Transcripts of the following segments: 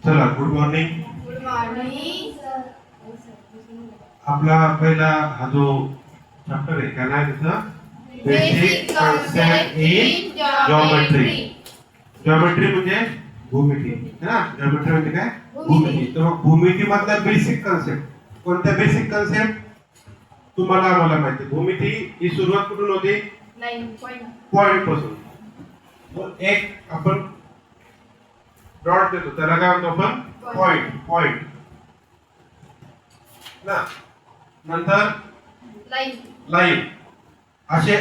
चला good morning. Good morning sir. आपला पहिला हा जो चॅप्टर आहे काय नाव त्याचं? Basic concept in geometry. Geometry. Geometry म्हणजे भूमिती है ना. जॉमेट्री म्हणजे काय? भूमिती. तर मग भूमिती मधला बेसिक कॉन्सेप्ट कोणत्या? बेसिक कॉन्सेप्ट तुम्हाला आम्हाला माहिती. भूमिती ही सुरुवात कुठून होती? Line point. पॉइंट पासून. तो एक आपण डॉट देतो त्याला काय म्हणतो आपण? पॉइंट. पॉइंट ना. नंतर लाईन. लाईन. असे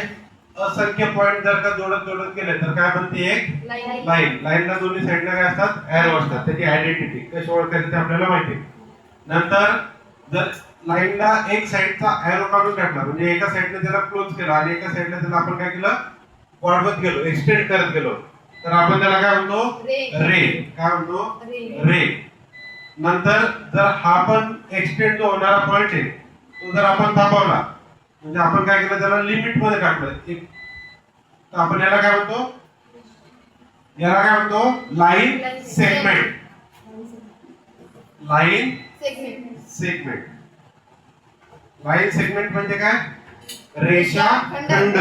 असंख्य पॉइंट जर का जोडत जोडत गेले तर काय बनते? एक लाईन. लाईन. लाईनला दोन्ही साईडला काय असतात? एरो असतात. त्याची आयडेंटिटी कशी ओळखायची ते आपल्याला माहिती आहे. नंतर जर लाईनला एक साईडचा एरो काढून टाकला म्हणजे एका साईडने त्याला क्लोज केला आणि एका साईडने त्याला आपण काय केलं? वाढवत गेलो, एक्सटेंड करत गेलो तर आपण त्याला काय म्हणतो? रे. काय म्हणतो? रे. नंतर जर हा पण एक्सटेंड जो होणारा पॉइंट आहे तो जर आपण थांबवला म्हणजे आपण काय केलं? त्याला लिमिट मध्ये टाकलं एक. तर आपण याला काय म्हणतो? याला काय म्हणतो? Line segment. Line segment. Segment. Line segment म्हणजे काय? रेषा खंड.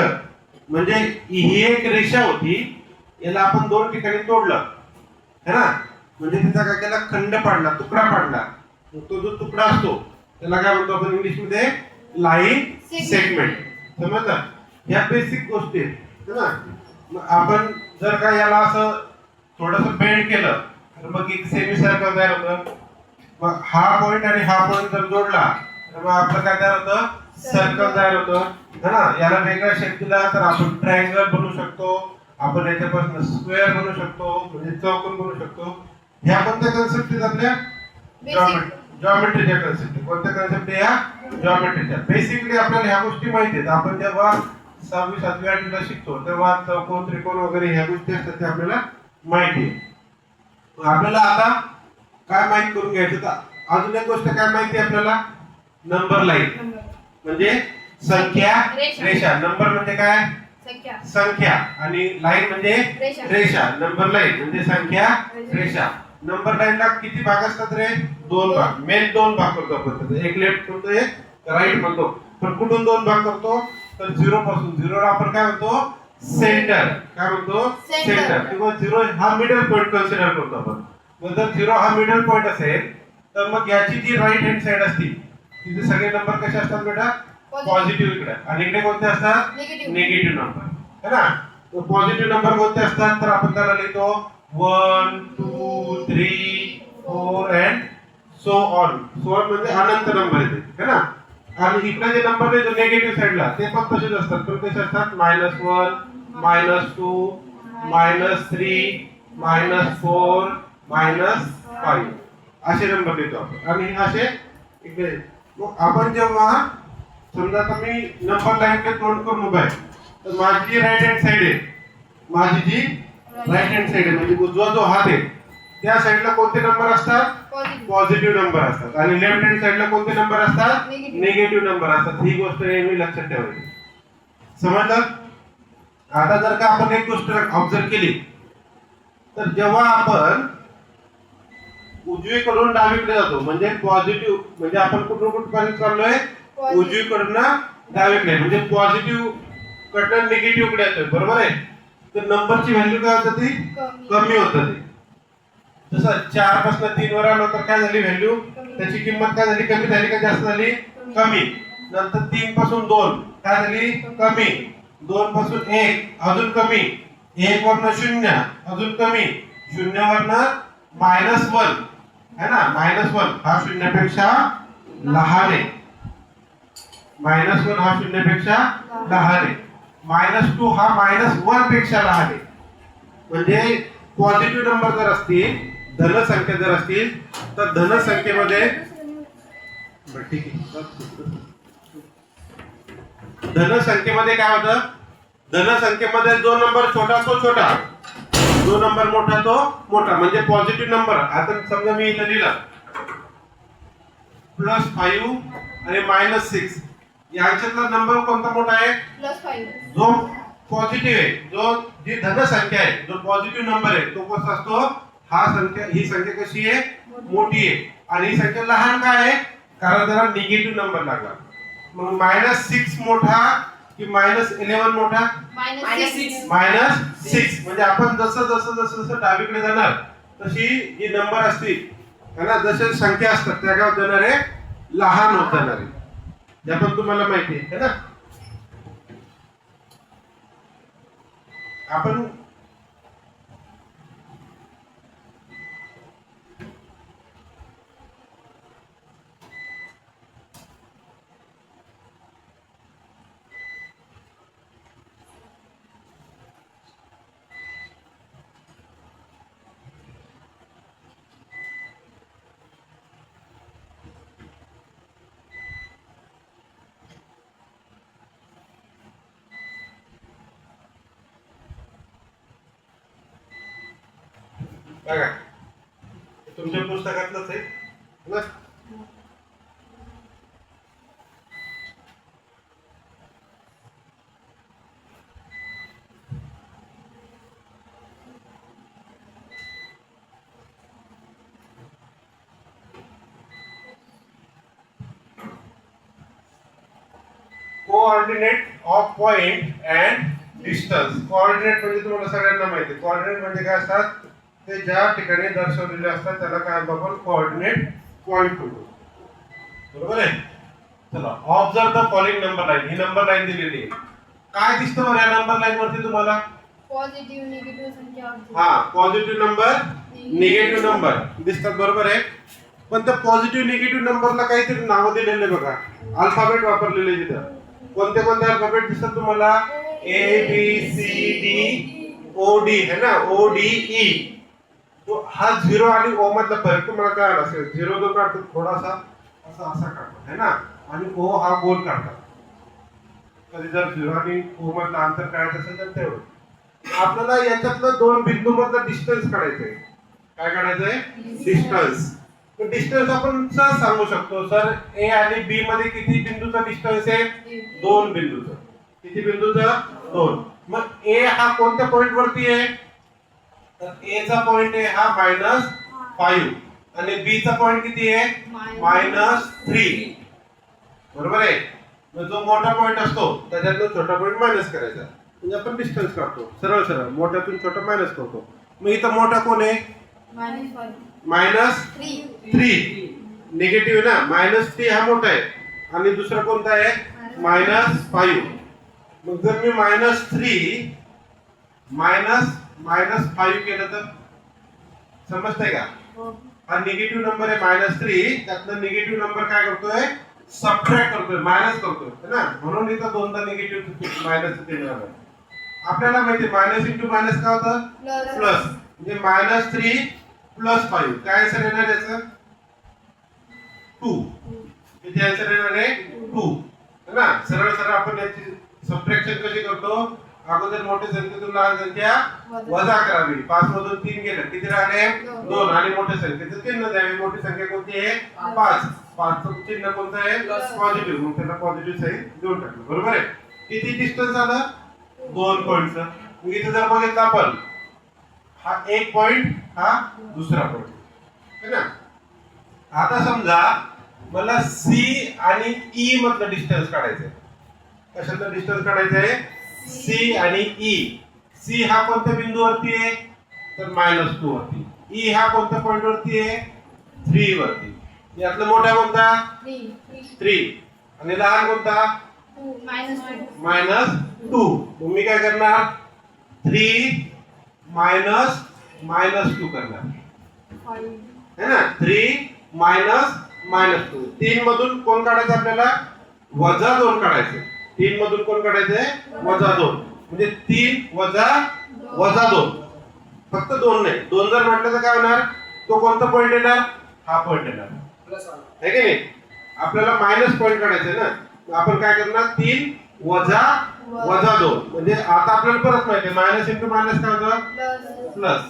म्हणजे ही एक रेषा होती याला आपण दोन ठिकाणी तोडलं है ना. म्हणजे तिचा काय केला? खंड पाडला, तुकडा पाडला. तो जो तुकडा असतो त्याला काय म्हणतो आपण इंग्लिश मध्ये? Line segment. समजलं? या बेसिक गोष्टी आहेत है ना. मग आपण जर का याला असं थोडंसं बेंड केलं तर मग एक सेमी सर्कल तयार होतं. मग हा पॉइंट आणि हा पॉइंट जर जोडला तर मग आपलं काय तयार होतं? सर्कल तयार होतं है ना. याला वेगळा शेप दिला तर आपण ट्रायंगल बनवू शकतो. आपण याच्यापासून स्क्वेअर बनवू शकतो म्हणजे चौकोन बनवू शकतो. ह्या कोणत्या कन्सेप्ट आहेत आपल्या? जॉमेट्रीच्या कन्सेप्ट. कोणत्या कन्सेप्ट आहे या? जॉमेट्रीच्या. बेसिकली आपल्याला ह्या गोष्टी माहिती आहेत. आपण जेव्हा 6वी 7वी 8वीला शिकतो तेव्हा चौकोन त्रिकोण वगैरे ह्या गोष्टी असतात ते आपल्याला माहिती आहे. आपल्याला आता काय माहित करून घ्यायचं? तर अजून एक गोष्ट काय माहिती आपल्याला? नंबर लाईन म्हणजे संख्या रेषा. नंबर म्हणजे काय? संख्या. संख्या. आणि लाईन म्हणजे रेषा. नंबर लाईन म्हणजे संख्या रेषा. नंबर लाईनला किती भाग असतात रे? दोन भाग. मेन दोन भाग करतो आपण. एक लेफ्ट म्हणतो एक राईट म्हणतो. पण कुठून दोन भाग करतो? तर झिरो पासून. झिरोला आपण काय म्हणतो? सेंटर. काय म्हणतो? सेंटर. किंवा झिरो हा मिडल पॉइंट कन्सिडर करतो आपण. मग जर झिरो हा मिडल पॉइंट असेल तर मग याची जी राईट हँड साइड असते तिथे सगळे नंबर कसे असतात बेटा? पॉझिटिव्ह इकडे. आणि इकडे कोणते असतात? निगेटिव्ह नंबर है ना. तो पॉझिटिव्ह नंबर कोणते असतात? तर आपण त्याला लिहितो 1 2 3 4 and so on. So on म्हणजे अनंत नंबर येते है ना. आणि इकडे जे नंबर आहे जो निगेटिव्ह साइडला ते पण तसेच असतात. पण कसे असतात? -1 -2 -3 -4 -5 असे नंबर देतो आपण. आणि असे इकडे. मग आपण जेव्हा समजा आता मी नंबर लाईनकडे तोंड करून उभा आहे तर माझी जी राईट हँड साइड आहे माझी जी राईट हँड साइड आहे म्हणजे उजवा जो हात आहे त्या साइडला कोणते नंबर असतात? पॉझिटिव्ह नंबर असतात. आणि लेफ्ट हँड साइडला कोणते नंबर असतात? निगेटिव्ह नंबर असतात. ही गोष्ट नेहमी लक्षात ठेवायची. समजलं? आता जर का आपण एक गोष्ट ऑब्झर्व केली तर जेव्हा आपण उजवीकडून डावीकडे जातो म्हणजे पॉझिटिव्ह म्हणजे आपण कुठून कुठपर्यंत चाललोय? उजवीकडून डावीकडे म्हणजे पॉझिटिव्ह कडनं निगेटिव्ह कडे येतोय. बरोबर आहे. तर नंबरची व्हॅल्यू काय होतं? ती कमी होतं. जसं 4 पासून 3 वर आलो तर काय झाली व्हॅल्यू? त्याची किंमत काय झाली? कमी झाली का जास्त झाली? कमी. नंतर 3 पासून 2 काय झाली? कमी. 2 पासून 1 अजून कमी. 1 वरनं 0 अजून कमी. 0 वरनं -1 है ना. -1 हा शून्यापेक्षा लहान आहे. -1 हा शून्यापेक्षा लहान आहे. -2 हा -1 पेक्षा लहान आहे. म्हणजे पॉझिटिव्ह नंबर जर असतील धन संख्या जर असतील तर धन संख्येमध्ये ठीक आहे. धन संख्येमध्ये काय होतं? धन संख्येमध्ये जो नंबर छोटा तो छोटा, जो नंबर मोठा तो मोठा. म्हणजे पॉझिटिव्ह नंबर आता समजा मी इथं लिहिला +5 आणि -6 यांच्यातला नंबर कोणता मोठा आहे? +5. जो पॉझिटिव्ह आहे, जो जी धन संख्या आहे, जो पॉझिटिव्ह नंबर आहे तो कसा असतो? ही संख्या कशी आहे मोठी आहे आणि ही संख्या लहान का आहे कारण त्याला निगेटिव्ह नंबर लागला मग -6 मोठा की -11 मोठा -6 -6 म्हणजे आपण जसं डावीकडे जाणार तशी जी नंबर असतील है ना जसे संख्या असतात त्या गावात जाणारे लहान होत जाणारे हे पण तुम्हाला माहिती आहे ना आपण बघा तुमच्या पुस्तकातलंच आहे ना coordinate of point and distance coordinate म्हणजे तुम्हाला सगळ्यांना माहिती आहे कोऑर्डिनेट म्हणजे काय असतात ते ज्या ठिकाणी दर्शवलेले असतात त्याला काय आपण कोऑर्डिनेट पॉइंट म्हणतो बरोबर आहे चला observe the following number line he number line दिलेली आहे काय दिसतं बरं या नंबर लाईन वरती तुम्हाला पॉझिटिव्ह निगेटिव्ह संख्या हा पॉझिटिव्ह नंबर निगेटिव्ह नंबर दिसतात बरोबर आहे पण त्या पॉझिटिव्ह निगेटिव्ह नंबरला काहीतरी नाव दिलेले बघा अल्फाबेट वापरलेले तिथं कोणते कोणते अल्फाबेट दिसतात तुम्हाला A B C D O D है ना O D E तो हा 0 आणि O मधला फरक तुम्हाला काय आला असेल 0 जो काढतो थोडासा असा काढतो है ना आणि O हा गोल काढतात कधी जर 0 आणि O मधलं अंतर काढायचं असेल तर तेवढं आपल्याला याच्यातलं दोन बिंदू मधलं डिस्टन्स काढायचंय काय काढायचंय डिस्टन्स तो डिस्टन्स आपण सहज सांगू शकतो सर A आणि B मध्ये किती बिंदूचा डिस्टन्स आहे दोन बिंदूचा किती बिंदूचा दोन मग A हा कोणत्या पॉइंट वरती आहे तर A चा पॉइंट आहे हा -5 आणि B चा पॉइंट किती आहे -3 बरोबर आहे मग जो मोठा पॉइंट असतो त्याच्यातून छोटा पॉइंट मायनस करायचा म्हणजे आपण डिस्टन्स काढतो सरळ सरळ मोठ्यातून छोटा मायनस करतो मग इथं मोठा कोण आहे -3 निगेटिव्ह ना -3 हा मोठा आहे आणि दुसरा कोणता आहे -5 मग जर मी -3 -5 केलं तर समजतंय का हा निगेटिव्ह नंबर आहे -3 त्यातनं निगेटिव्ह नंबर काय करतोय सबट्रॅक्ट करतोय मायनस करतोय है ना म्हणून इथं दोनदा निगेटिव्ह मायनस देणार आहे आपल्याला माहिती मायनस इंटू मायनस काय होतं प्लस म्हणजे -3 + 5 काय आन्सर येणार याचं 2 किती आन्सर येणार आहे 2 है ना सरळ सरळ आपण याची सबट्रॅक्शन कशी करतो अगोदर मोठ्या संख्येतून लहान संख्या वजा करावी 5 मधून 3 गेलं किती राहिले 2 आणि मोठ्या संख्येचं चिन्ह द्यावे मोठी संख्या कोणती आहे 5 चं चिन्ह कोणतं आहे पॉझिटिव्ह मग त्याला पॉझिटिव्ह साइन देऊन टाकलं बरोबर आहे किती डिस्टन्स आलं 2 पॉइंटचं मग इथे जर बघितलं आपण हा एक पॉइंट हा दुसरा पॉइंट है ना आता समजा मला C आणि E मधलं डिस्टन्स काढायचंय कशातलं डिस्टन्स काढायचंय C आणि E C हा कोणत्या बिंदूवरती आहे तर -2 वरती E हा कोणत्या पॉइंट वरती आहे 3 वरती यातला मोठा कोणता 3 आणि लहान कोणता -2 मग मी काय करणार 3 -2 करणार है ना 3 -2 3 मधून कोण काढायचं आपल्याला -2 काढायचं 3 मधून कोण काढायचंय -2 म्हणजे 3 वजा 2 फक्त 2 नाही 2 जर म्हटलं तर काय होणार तो कोणता पॉइंट येणार हा पॉइंट येणार है की नाही आपल्याला मायनस पॉइंट काढायचं ना आपण काय करणार 3 वजा 2 म्हणजे आता आपल्याला परत माहिती आहे मायनस इंटू मायनस काय होतं प्लस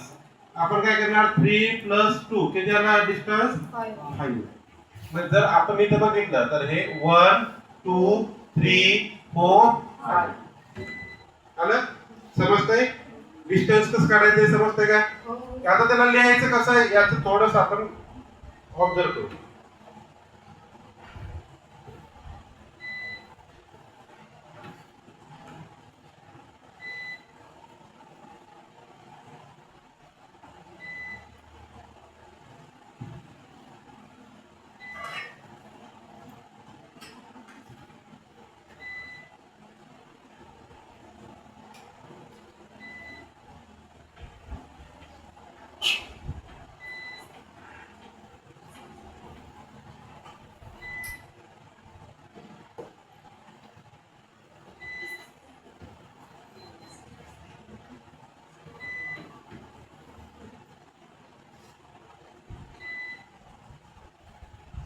आपण काय करणार 3 + 2 किती आला डिस्टन्स 5 मग जर आपण इथे बघितलं तर हे 1 2 3 4 5 आलं समजतंय डिस्टन्स कसं काढायचं समजतंय का आता त्याला लिहायचं कसं आहे याचं थोडस आपण ऑब्झर्व करू.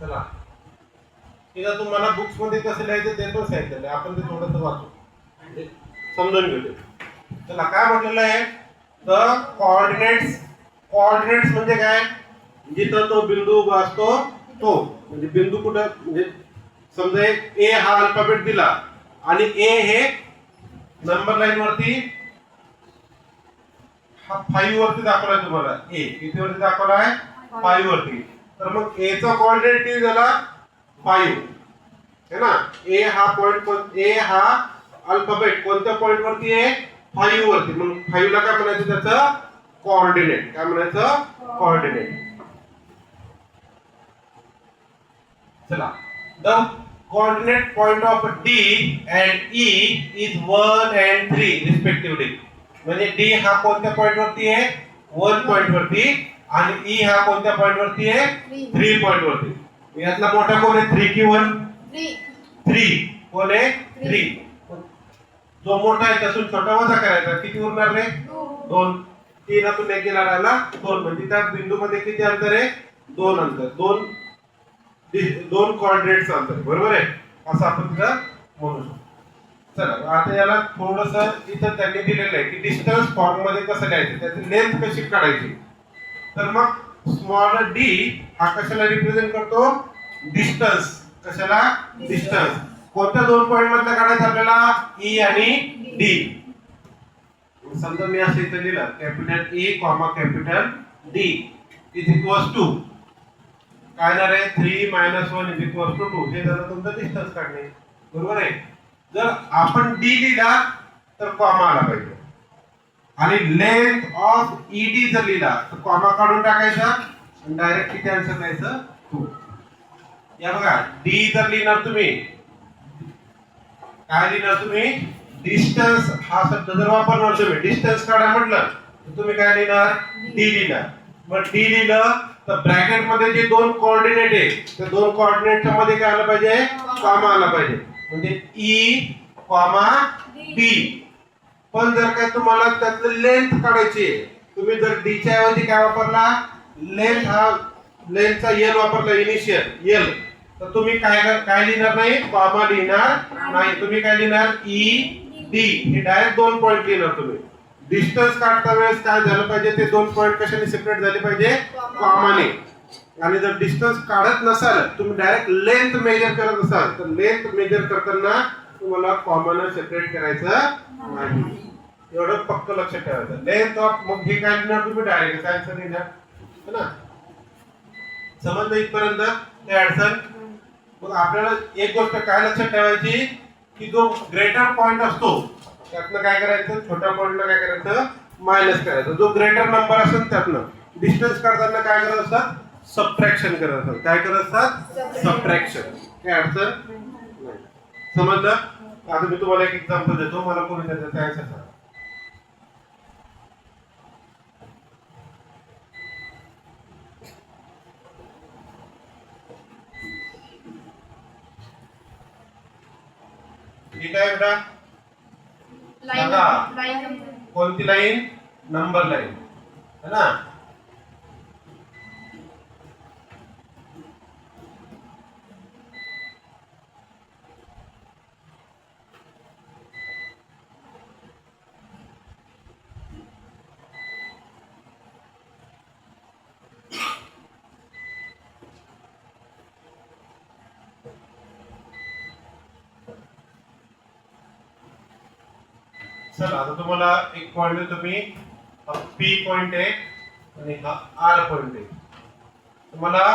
चला इथं तुम्हाला बुक्स मध्ये कसं लिहायचं ते पण सांगितलेलं आहे. आपण ते थोडंसं वाचू म्हणजे समजून घेऊ. चला काय म्हटलेलं आहे द कोऑर्डिनेट्स. कोऑर्डिनेट्स म्हणजे काय, जिथं तो बिंदू उभा असतो तो म्हणजे बिंदू कुठं म्हणजे समजा ए हा अल्फाबेट दिला आणि ए हे नंबर लाईन वरती हा 5 वरती दाखवलाय तुम्हाला. ए किती वरती दाखवलाय 5 वरती. तर मग ए चा कोऑर्डिनेट किती झाला 5 है ना. ए हा पॉइंट ए हा अल्फाबेट कोणत्या पॉइंट वरती आहे 5 वरती. मग 5 ला काय म्हणायचं त्याचं कोऑर्डिनेट. काय म्हणायचं कोऑर्डिनेट. चला the coordinate point of D and E is 1 and 3 respectively. म्हणजे D हा कोणत्या पॉइंट वरती आहे 1 पॉइंट वरती आणि E हा कोणत्या पॉइंट वरती आहे 3 पॉइंट वरती. यातला मोठा कोण आहे 3 की 1? 3. कोण आहे 3. जो मोठा आहे त्यातून छोटा वजा करायचा. किती उरणार रे 2. 3 आतून 1 गेला राहिला 2. म्हणजे त्या बिंदू मध्ये किती अंतर आहे 2 अंतर. 2 कोऑर्डिनेट्स अंतर बरोबर आहे असं आपण तिथं म्हणू शकतो. चला आता याला थोडस इथं त्यांनी दिलेलं आहे की डिस्टन्स फॉर्म मध्ये कसं लिहायचं त्याची लेंथ कशी काढायची. तर मग स्मॉल d हा कशाला रिप्रेझेंट करतो डिस्टन्स. कशाला डिस्टन्स. कोणत्या दोन पॉइंट मधला काढायचा आपल्याला E आणि D. समजा मी असं इथे लिहिलं capital E capital D is equals to काय येणार आहे 3 - 1 इज इक्वल्स टू 2. हे झालं तुमचं डिस्टन्स काढणे बरोबर आहे. जर आपण D लिहिला तर कॉमा आला पाहिजे आणि लेंथ ऑफ ED जर लिहिला तर कॉमा काढून टाकायचा आणि डायरेक्ट किती आन्सर द्यायचं 2. या बघा D जर लिहिणार तुम्ही काय लिहिणार तुम्ही डिस्टन्स हा शब्द जर वापरणार तुम्ही डिस्टन्स काढा म्हटलं तर तुम्ही काय लिहिणार D लिहिणार. मग D लिहिलं तर ब्रॅकेट मध्ये जे दोन कोऑर्डिनेट आहे त्या दोन कोऑर्डिनेटच्या मध्ये काय आलं पाहिजे कॉमा आला पाहिजे म्हणजे E D. पण जर काय तुम्हाला त्यातलं लेंथ काढायची आहे तुम्ही जर D च्या ऐवजी काय वापरला लेंथ हा लेंथचा L वापरला इनिशियल L तर तुम्ही काय लिहिणार नाही कॉमा लिहिणार नाही. तुम्ही काय लिहिणार D हे डायरेक्ट दोन पॉइंट लिहिणार तुम्ही. डिस्टन्स काढता वेळेस काय झालं पाहिजे ते दोन पॉइंट कशाने सेपरेट झाले पाहिजे कॉमाने. आणि जर डिस्टन्स काढत नसाल तुम्ही डायरेक्ट लेंथ मेजर करत असाल तर लेंथ मेजर करताना तुम्हाला कॉमाने सेपरेट करायचं नाही. एवढं पक्क लक्षात ठेवायचं. लेंथ ऑफ मग हे काय लिहिणार तुम्ही डायरेक्ट काय आन्सर लिहिणार है ना. समजलं इथपर्यंत ते अडचण. मग आपल्याला एक गोष्ट काय लक्षात ठेवायची की जो ग्रेटर पॉइंट असतो त्यातनं काय करायचं छोट्या पॉइंटला काय करायचं मायनस करायचं. जो ग्रेटर नंबर असेल त्यातनं डिस्टन्स काढताना काय करत असतात सबट्रॅक्शन करत असतात. काय करत असतात सबट्रॅक्शन. काय अडचण नाही. समजलं. आता मी तुम्हाला एक एक्झाम्पल देतो मला कोणी त्याचं आन्सर सांगा. ठीक आहे बेटा लाइन कोणती लाईन नंबर लाईन है ना. चला आता तुम्हाला एक पॉइंट देतो मी P पॉइंट आहे आणि हा आर पॉइंट आहे. तुम्हाला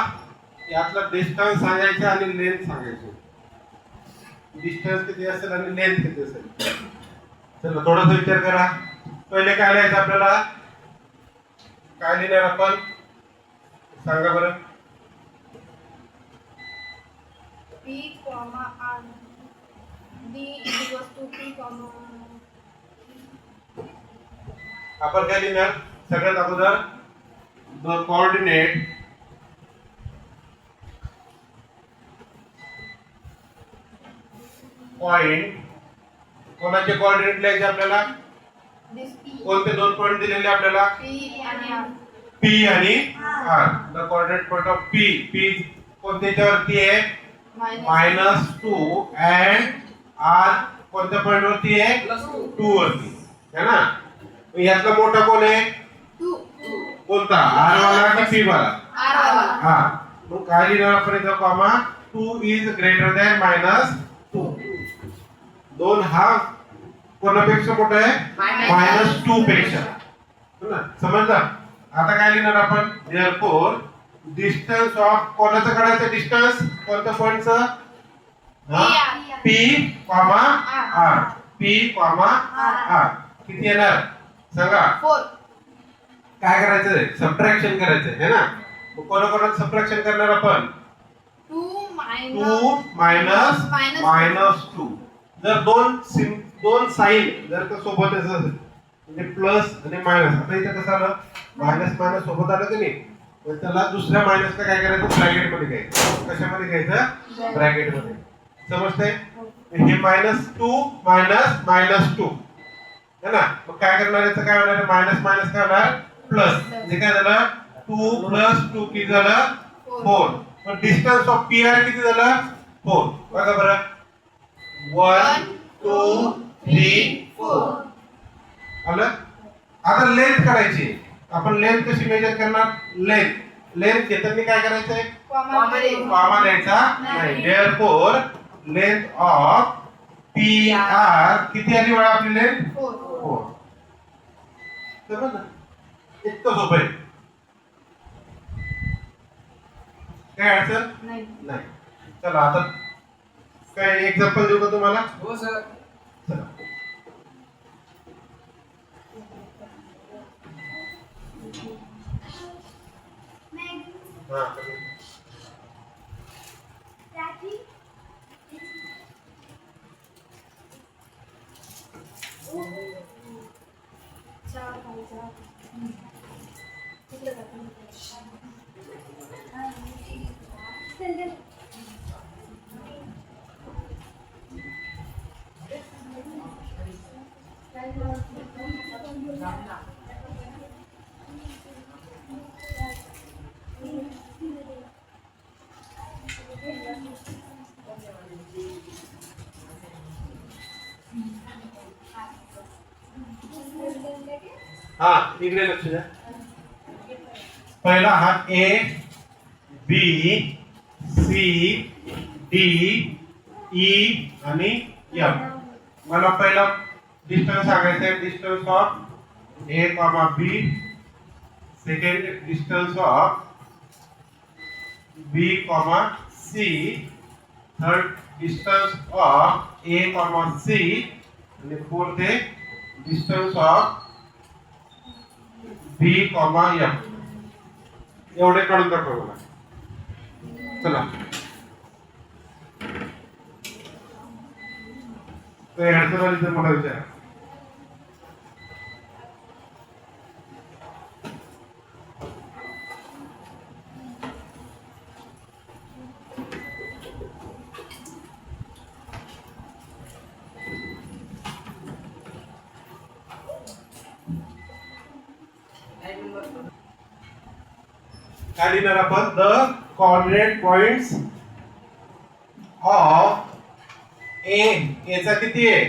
यातला डिस्टन्स सांगायचा आणि लेंथ सांगायची. डिस्टन्स किती असेल आणि लेंथ किती असेल. चला थोडासा विचार करा. पहिले काय लिहायचं आपल्याला? काय लिहिणार आपण? सांगा बरं. P, R. D equals to P, आपण काय लिहिणार? सगळ्यात अगोदर द कोऑर्डिनेट पॉइंट. कोणाचे कोऑर्डिनेट लिहायचे आपल्याला? this P. कोणते दोन पॉइंट दिलेले आपल्याला? P आणि R. P आणि R. The coordinate point of P. P कोणत्याच्या वरती आहे? -2 and R कोणत्या पॉइंट वरती आहे? +2 वरती. है ना? यातला मोठा कोण आहे? 2. कोणता? R वाला की P वाला? R वाला. हा. मग काय लिहिणार आपण इथं कॉमा? 2 is greater than -2. 2 हा कोणापेक्षा मोठा आहे? -2 पेक्षा. है ना? समजलं? आता काय लिहिणार आपण? देअरफॉर डिस्टन्स ऑफ कोणाचं काढायचं डिस्टन्स? कोणत्या पॉइंटचं? P, R. P, R. किती येणार? सांगा. 4. काय करायचंय? सबट्रॅक्शन करायचंय है ना? मग कोणाकोणाचं सबट्रॅक्शन करणार आपण? 2 -2. जर दोन साइन जर का सोबतच असेल म्हणजे प्लस आणि मायनस. आता इथे कसं आलं? मायनस सोबत आलं की नाही? तर त्याला दुसऱ्या मायनसला काय करायचं? ब्रॅकेट मध्ये घ्यायचं. कशामध्ये घ्यायचं? ब्रॅकेट मध्ये. समजतंय? हे -2 है ना? मग काय करणार? याचं काय होणार? मायनस काय होणार? प्लस. म्हणजे काय झालं? 2 + 2 किती झालं? 4. पण डिस्टन्स ऑफ पी आर किती झालं? 4. बघा बरं. 1 2 3 4 आलं. आता लेंथ काढायची. आपण लेंथ कशी मेजर करणार? लेंथ घेताना काय करायचंय? कॉमा द्यायचा नाही. Therefore length of P R किती आली बघा आपली लेंथ? 4. समजलं? इतकं सोपं आहे. काय अडचण नाही. चला आता काय एक्झाम्पल देऊ का तुम्हाला? हो सर. चला. हा. हा इकडे लक्ष द्या. पहिला हा A B C D E आणि एफ. मला पहिला डिस्टन्स सांगायचा आहे. Distance of A comma B. Second distance of B comma C. Third distance of A comma C. आणि फोर्थ आहे distance of B comma F. एवढे काढून दाखवा मला. चला काही अडचण आली तर मला विचारा. काय लिहिणार आपण? द कोऑर्डिनेट पॉइंट्स ऑफ ए. याचा किती आहे?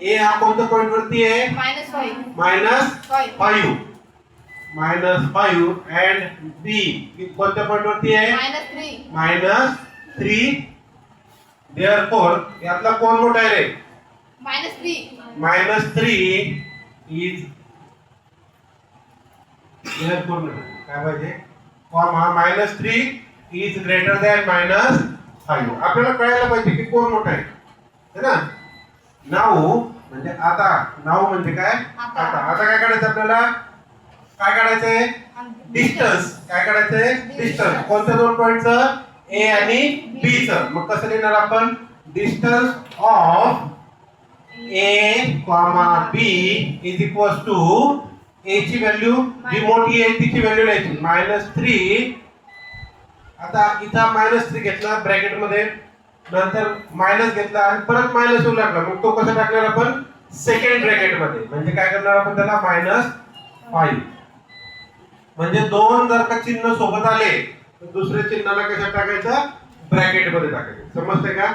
ए हा कोणत्या पॉइंट वरती आहे? -5. -5 अँड बी कोणत्या पॉइंट वरती आहे? -3. देअरफॉर यातला कोण मोठा आहे रे? -3. -3 इज therefore काय पाहिजे कॉमा -3 इज ग्रेटर दॅन -5. आपल्याला कळायला पाहिजे की कोण मोठा आहे है ना. नाऊ म्हणजे आता, नाऊ म्हणजे काय आता. आता काय काढायचं आपल्याला, काय काढायचंय डिस्टन्स. काय काढायचंय डिस्टन्स. कोणत्या दोन पॉइंटचं, ए आणि बी चं. मग कसं लिहिणार आपण, distance of A comma B is equal to A ची व्हॅल्यू जी मोठी आहे तिची व्हॅल्यू लिहायची -3. आता इथं -3 घेतला ब्रॅकेट मध्ये, नंतर मायनस घेतला आणि परत मायनस होऊ लागला, मग तो कसा टाकणार आपण सेकंड ब्रॅकेट मध्ये. म्हणजे काय करणार आपण त्याला -5. म्हणजे दोन जर का चिन्ह सोबत आले तर दुसऱ्या चिन्हाला कशा टाकायचं, ब्रॅकेट मध्ये टाकायचं. समजतंय का.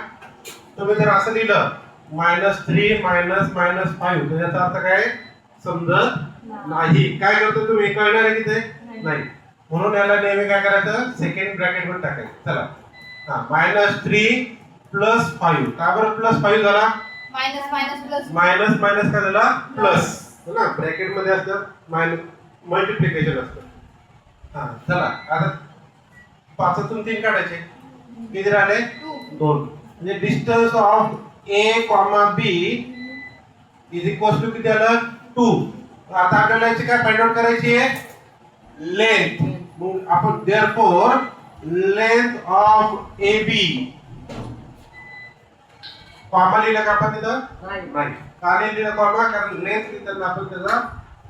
तुम्ही जर असं लिहिलं -3 -5 तर याचा अर्थ काय समजत नाही. काय करतो तुम्ही, कळणार आहे की ते नाही. म्हणून याला नेहमी काय करायचं, सेकंड ब्रॅकेट मध्ये टाकायचं. चला -3 + 5. का बरं +5 झाला, minus minus plus minus minus काय झाला प्लस, है ना. ब्रॅकेट मध्ये असतं मायनस, मल्टिप्लिकेशन असतं. चला आता 5तून 3 काढायचे, किती राहिले 2. म्हणजे distance of A comma B is equal to किती आलं 2. आता आपल्याला याची काय फाइंड आउट करायची आहे लेंथ. मग आपण therefore length of A B, comma लिहिला का आपण तिथं नाही. का नाही लिहिला कॉमा, कारण लेंथ लिहिताना आपण त्याला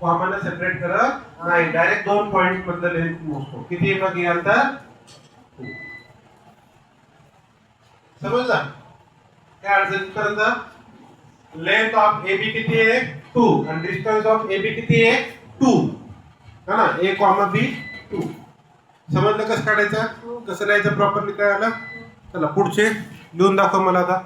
कॉमाने सेपरेट करत नाही, डायरेक्ट 2 पॉइंट मधलं लेंथ मोजतो. किती मग हे अंतर, समजलं काय अडचण पर्यंत. लेंथ ऑफ ए बी किती आहे 2 आणि डिस्टन्स ऑफ ए बी किती आहे 2, है ना. ए कॉमा बी 2. समजलं कसं काढायचं, कसं लिहायचं प्रॉपरली, काय आलं. चला पुढचे लिहून दाखव मला आता.